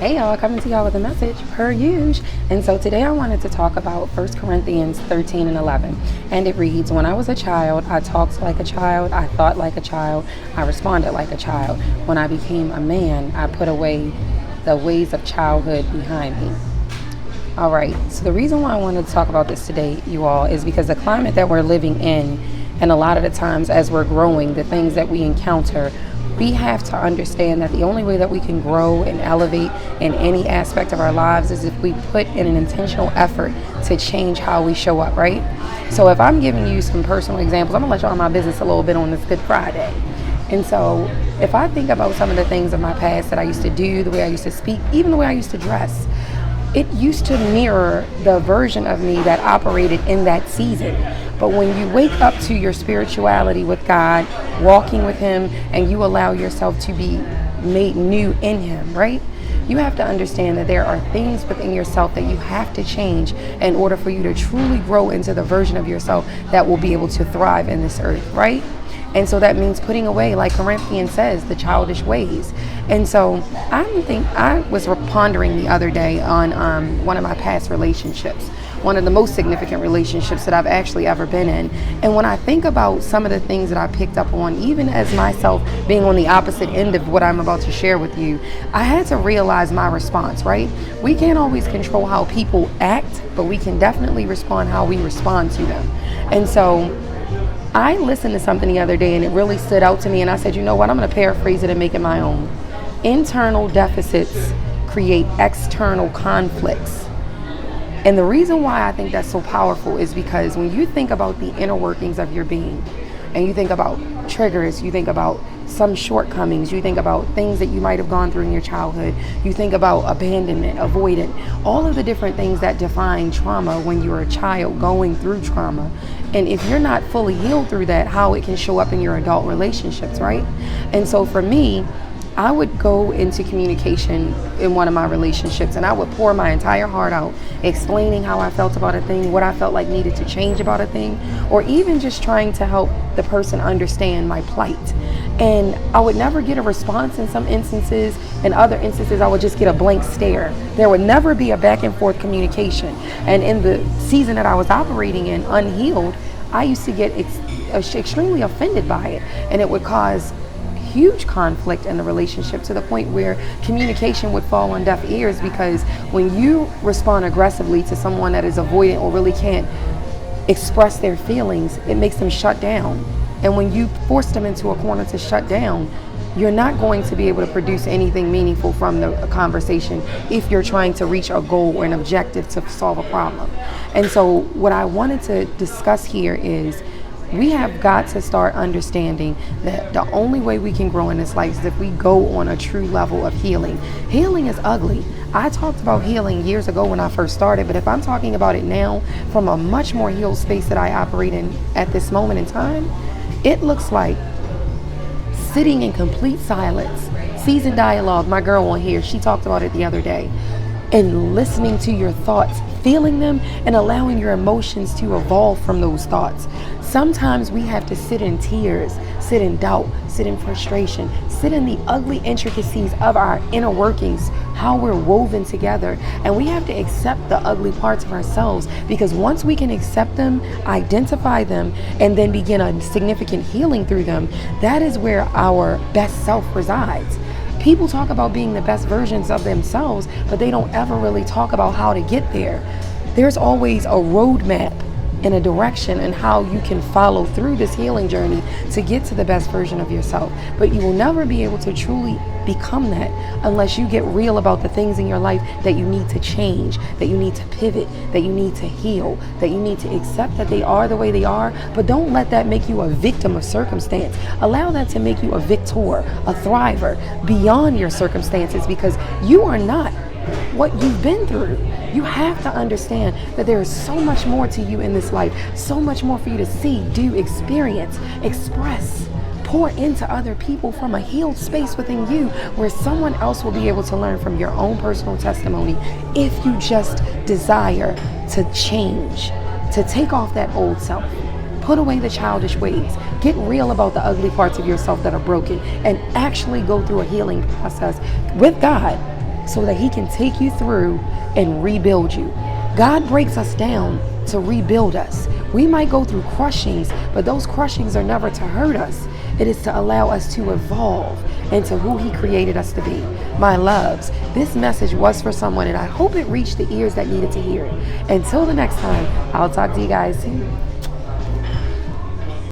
Hey y'all, coming to y'all with a message per usual. And so today I wanted to talk about 1 Corinthians 13 and 11. And it reads, when I was a child, I talked like a child, I thought like a child, I responded like a child. When I became a man, I put away the ways of childhood behind me. All right, so the reason why I wanted to talk about this today, you all, is because the climate that we're living in, and a lot of the times as we're growing, the things that we encounter, we have to understand that the only way that we can grow and elevate in any aspect of our lives is if we put in an intentional effort to change how we show up, right? So if I'm giving you some personal examples, I'm gonna let y'all in my business a little bit on this Good Friday. And so if I think about some of the things of my past that I used to do, the way I used to speak, even the way I used to dress, it used to mirror the version of me that operated in that season. But when you wake up to your spirituality with God, walking with Him, and you allow yourself to be made new in Him, right? You have to understand that there are things within yourself that you have to change in order for you to truly grow into the version of yourself that will be able to thrive in this earth, right? And so that means putting away, like Corinthians says, the childish ways. And so I was pondering the other day on one of my past relationships, one of the most significant relationships that I've actually ever been in. And when I think about some of the things that I picked up on, even as myself being on the opposite end of what I'm about to share with you, I had to realize my response, right? We can't always control how people act, but we can definitely respond how we respond to them. And so I listened to something the other day and it really stood out to me, and I said, you know what, I'm going to paraphrase it and make it my own. Internal deficits create external conflicts. And the reason why I think that's so powerful is because when you think about the inner workings of your being, and you think about triggers, you think about some shortcomings, you think about things that you might have gone through in your childhood, you think about abandonment, avoidance, all of the different things that define trauma when you're a child going through trauma. And if you're not fully healed through that, how it can show up in your adult relationships, right? And so for me, I would go into communication in one of my relationships and I would pour my entire heart out, explaining how I felt about a thing, what I felt like needed to change about a thing, or even just trying to help the person understand my plight. And I would never get a response in some instances. In other instances, I would just get a blank stare. There would never be a back and forth communication. And in the season that I was operating in, unhealed, I used to get extremely offended by it. And it would cause huge conflict in the relationship to the point where communication would fall on deaf ears, because when you respond aggressively to someone that is avoidant or really can't express their feelings, it makes them shut down. And when you force them into a corner to shut down, you're not going to be able to produce anything meaningful from the conversation if you're trying to reach a goal or an objective to solve a problem. And so what I wanted to discuss here is we have got to start understanding that the only way we can grow in this life is if we go on a true level of healing. Healing is ugly. I talked about healing years ago when I first started, but if I'm talking about it now from a much more healed space that I operate in at this moment in time, it looks like sitting in complete silence, seasoned dialogue. My girl on here, she talked about it the other day, and listening to your thoughts, feeling them, and allowing your emotions to evolve from those thoughts. Sometimes we have to sit in tears, sit in doubt, sit in frustration, sit in the ugly intricacies of our inner workings, how we're woven together. And we have to accept the ugly parts of ourselves, because once we can accept them, identify them, and then begin a significant healing through them, that is where our best self resides. People talk about being the best versions of themselves, but they don't ever really talk about how to get there. There's always a roadmap and a direction and how you can follow through this healing journey to get to the best version of yourself. But you will never be able to truly become that unless you get real about the things in your life that you need to change, that you need to pivot, that you need to heal, that you need to accept that they are the way they are. But don't let that make you a victim of circumstance. Allow that to make you a victor, a thriver beyond your circumstances, because you are not what you've been through. You have to understand that there is so much more to you in this life, so much more for you to see, do, experience, express, pour into other people from a healed space within you, where someone else will be able to learn from your own personal testimony if you just desire to change, to take off that old self. Put away the childish ways. Get real about the ugly parts of yourself that are broken, and actually go through a healing process with God so that he can take you through and rebuild you. God breaks us down to rebuild us. We might go through crushings, but those crushings are never to hurt us. It is to allow us to evolve into who he created us to be. My loves, this message was for someone, and I hope it reached the ears that needed to hear it. Until the next time, I'll talk to you guys soon.